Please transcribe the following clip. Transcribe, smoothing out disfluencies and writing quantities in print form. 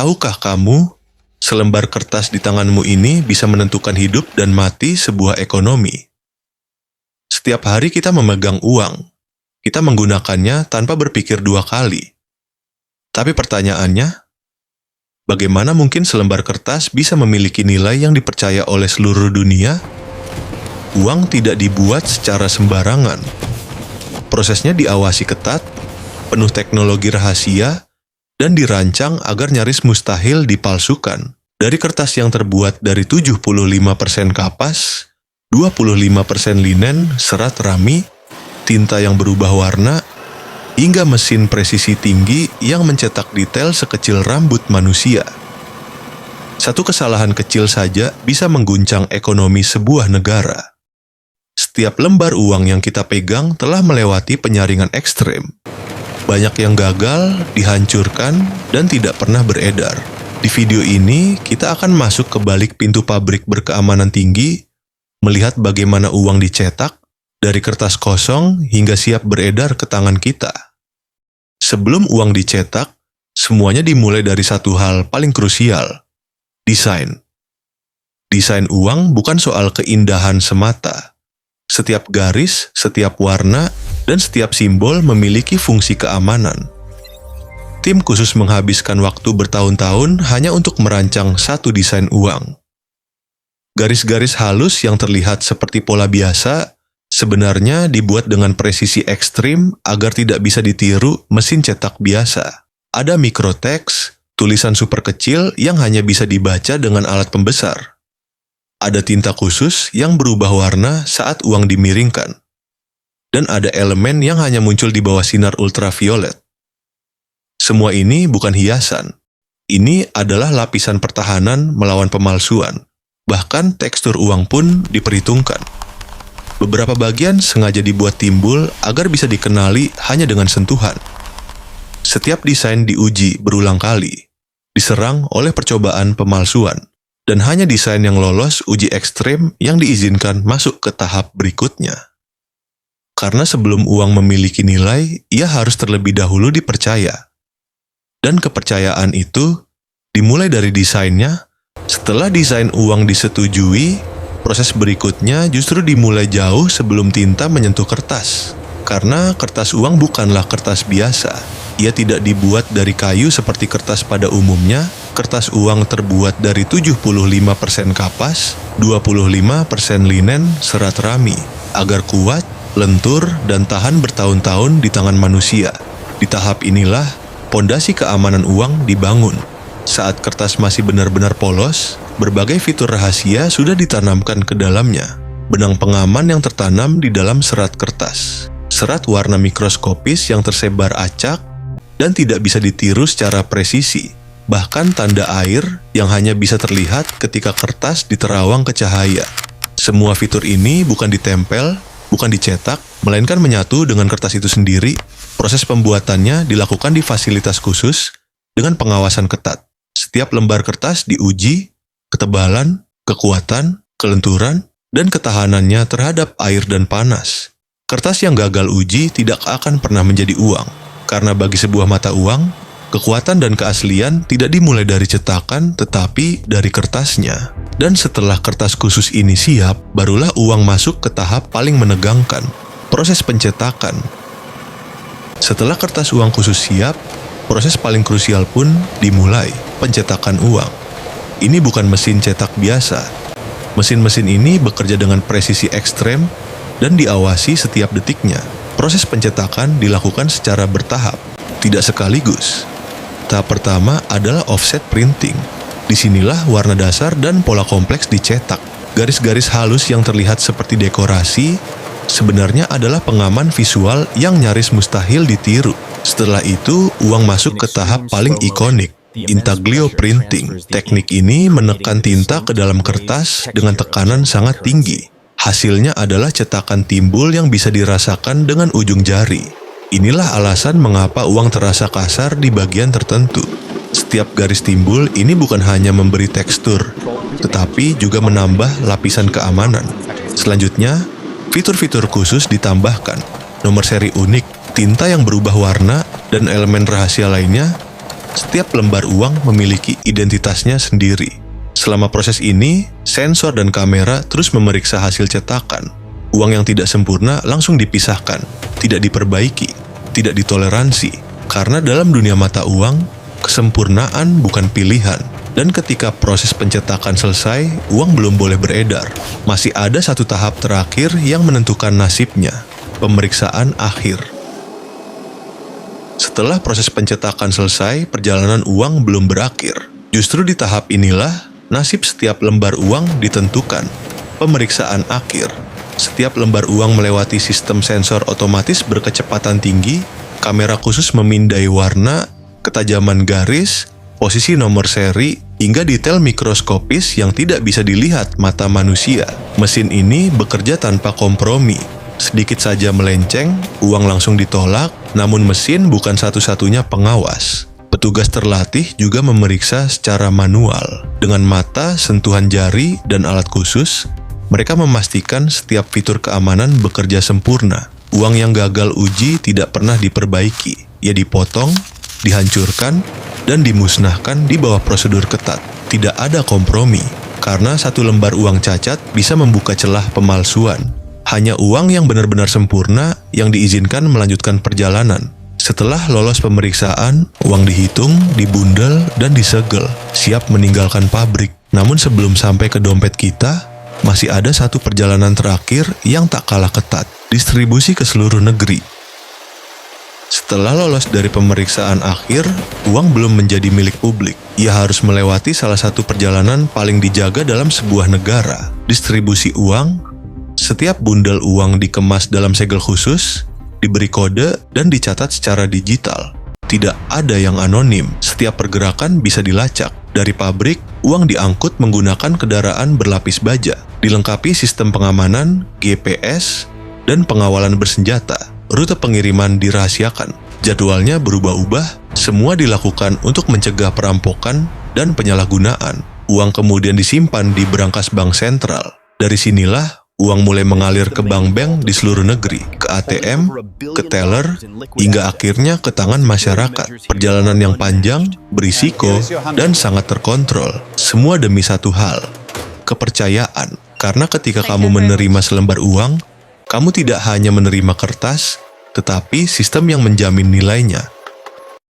Tahukah kamu, selembar kertas di tanganmu ini bisa menentukan hidup dan mati sebuah ekonomi. Setiap hari kita memegang uang. Kita menggunakannya tanpa berpikir dua kali. Tapi pertanyaannya, bagaimana mungkin selembar kertas bisa memiliki nilai yang dipercaya oleh seluruh dunia? Uang tidak dibuat secara sembarangan. Prosesnya diawasi ketat, penuh teknologi rahasia, dan dirancang agar nyaris mustahil dipalsukan. Dari kertas yang terbuat dari 75% kapas, 25% linen, serat rami, tinta yang berubah warna, hingga mesin presisi tinggi yang mencetak detail sekecil rambut manusia. Satu kesalahan kecil saja bisa mengguncang ekonomi sebuah negara. Setiap lembar uang yang kita pegang telah melewati penyaringan ekstrem. Banyak yang gagal, dihancurkan, dan tidak pernah beredar. Di video ini, kita akan masuk ke balik pintu pabrik berkeamanan tinggi, melihat bagaimana uang dicetak, dari kertas kosong hingga siap beredar ke tangan kita. Sebelum uang dicetak, semuanya dimulai dari satu hal paling krusial, desain. Desain uang bukan soal keindahan semata. Setiap garis, setiap warna, dan setiap simbol memiliki fungsi keamanan. Tim khusus menghabiskan waktu bertahun-tahun hanya untuk merancang satu desain uang. Garis-garis halus yang terlihat seperti pola biasa sebenarnya dibuat dengan presisi ekstrim agar tidak bisa ditiru mesin cetak biasa. Ada mikroteks, tulisan super kecil yang hanya bisa dibaca dengan alat pembesar. Ada tinta khusus yang berubah warna saat uang dimiringkan. Dan ada elemen yang hanya muncul di bawah sinar ultraviolet. Semua ini bukan hiasan. Ini adalah lapisan pertahanan melawan pemalsuan. Bahkan tekstur uang pun diperhitungkan. Beberapa bagian sengaja dibuat timbul agar bisa dikenali hanya dengan sentuhan. Setiap desain diuji berulang kali, diserang oleh percobaan pemalsuan. Dan hanya desain yang lolos uji ekstrem yang diizinkan masuk ke tahap berikutnya. Karena sebelum uang memiliki nilai, ia harus terlebih dahulu dipercaya. Dan kepercayaan itu dimulai dari desainnya. Setelah desain uang disetujui, proses berikutnya justru dimulai jauh sebelum tinta menyentuh kertas. Karena kertas uang bukanlah kertas biasa. Ia tidak dibuat dari kayu seperti kertas pada umumnya. Kertas uang terbuat dari 75% kapas, 25% linen, serat rami, agar kuat, lentur, dan tahan bertahun-tahun di tangan manusia. Di tahap inilah, pondasi keamanan uang dibangun. Saat kertas masih benar-benar polos, berbagai fitur rahasia sudah ditanamkan ke dalamnya. Benang pengaman yang tertanam di dalam serat kertas. Serat warna mikroskopis yang tersebar acak dan tidak bisa ditiru secara presisi. Bahkan tanda air yang hanya bisa terlihat ketika kertas diterawang ke cahaya. Semua fitur ini bukan ditempel, bukan dicetak, melainkan menyatu dengan kertas itu sendiri. Proses pembuatannya dilakukan di fasilitas khusus dengan pengawasan ketat. Setiap lembar kertas diuji, ketebalan, kekuatan, kelenturan, dan ketahanannya terhadap air dan panas. Kertas yang gagal uji tidak akan pernah menjadi uang, karena bagi sebuah mata uang, kekuatan dan keaslian tidak dimulai dari cetakan, tetapi dari kertasnya. Dan setelah kertas khusus ini siap, barulah uang masuk ke tahap paling menegangkan, proses pencetakan. Setelah kertas uang khusus siap, proses paling krusial pun dimulai, pencetakan uang. Ini bukan mesin cetak biasa. Mesin-mesin ini bekerja dengan presisi ekstrem dan diawasi setiap detiknya. Proses pencetakan dilakukan secara bertahap, tidak sekaligus. Tahap pertama adalah offset printing. Disinilah warna dasar dan pola kompleks dicetak. Garis-garis halus yang terlihat seperti dekorasi sebenarnya adalah pengaman visual yang nyaris mustahil ditiru. Setelah itu, uang masuk ke tahap paling ikonik, intaglio printing. Teknik ini menekan tinta ke dalam kertas dengan tekanan sangat tinggi. Hasilnya adalah cetakan timbul yang bisa dirasakan dengan ujung jari. Inilah alasan mengapa uang terasa kasar di bagian tertentu. Setiap garis timbul ini bukan hanya memberi tekstur, tetapi juga menambah lapisan keamanan. Selanjutnya, fitur-fitur khusus ditambahkan. Nomor seri unik, tinta yang berubah warna, dan elemen rahasia lainnya. Setiap lembar uang memiliki identitasnya sendiri. Selama proses ini, sensor dan kamera terus memeriksa hasil cetakan. Uang yang tidak sempurna langsung dipisahkan, tidak diperbaiki, tidak ditoleransi. Karena dalam dunia mata uang, kesempurnaan bukan pilihan. Dan ketika proses pencetakan selesai, uang belum boleh beredar. Masih ada satu tahap terakhir yang menentukan nasibnya, pemeriksaan akhir. Setelah proses pencetakan selesai, perjalanan uang belum berakhir. Justru di tahap inilah, nasib setiap lembar uang ditentukan, pemeriksaan akhir. Setiap lembar uang melewati sistem sensor otomatis berkecepatan tinggi, kamera khusus memindai warna, ketajaman garis, posisi nomor seri, hingga detail mikroskopis yang tidak bisa dilihat mata manusia. Mesin ini bekerja tanpa kompromi. Sedikit saja melenceng, uang langsung ditolak, namun mesin bukan satu-satunya pengawas. Petugas terlatih juga memeriksa secara manual. Dengan mata, sentuhan jari, dan alat khusus, mereka memastikan setiap fitur keamanan bekerja sempurna. Uang yang gagal uji tidak pernah diperbaiki. Ia dipotong, dihancurkan, dan dimusnahkan di bawah prosedur ketat. Tidak ada kompromi, karena satu lembar uang cacat bisa membuka celah pemalsuan. Hanya uang yang benar-benar sempurna yang diizinkan melanjutkan perjalanan. Setelah lolos pemeriksaan, uang dihitung, dibundel, dan disegel, siap meninggalkan pabrik. Namun sebelum sampai ke dompet kita, masih ada satu perjalanan terakhir yang tak kalah ketat, distribusi ke seluruh negeri. Setelah lolos dari pemeriksaan akhir, uang belum menjadi milik publik. Ia harus melewati salah satu perjalanan paling dijaga dalam sebuah negara. Distribusi uang, setiap bundel uang dikemas dalam segel khusus, diberi kode, dan dicatat secara digital. Tidak ada yang anonim, setiap pergerakan bisa dilacak. Dari pabrik, uang diangkut menggunakan kendaraan berlapis baja, dilengkapi sistem pengamanan, GPS, dan pengawalan bersenjata. Rute pengiriman dirahasiakan, jadwalnya berubah-ubah, semua dilakukan untuk mencegah perampokan dan penyalahgunaan. Uang kemudian disimpan di berangkas bank sentral. Dari sinilah, uang mulai mengalir ke bank-bank di seluruh negeri, ke ATM, ke teller, hingga akhirnya ke tangan masyarakat. Perjalanan yang panjang, berisiko, dan sangat terkontrol. Semua demi satu hal, kepercayaan. Karena ketika kamu menerima selembar uang, kamu tidak hanya menerima kertas, tetapi sistem yang menjamin nilainya.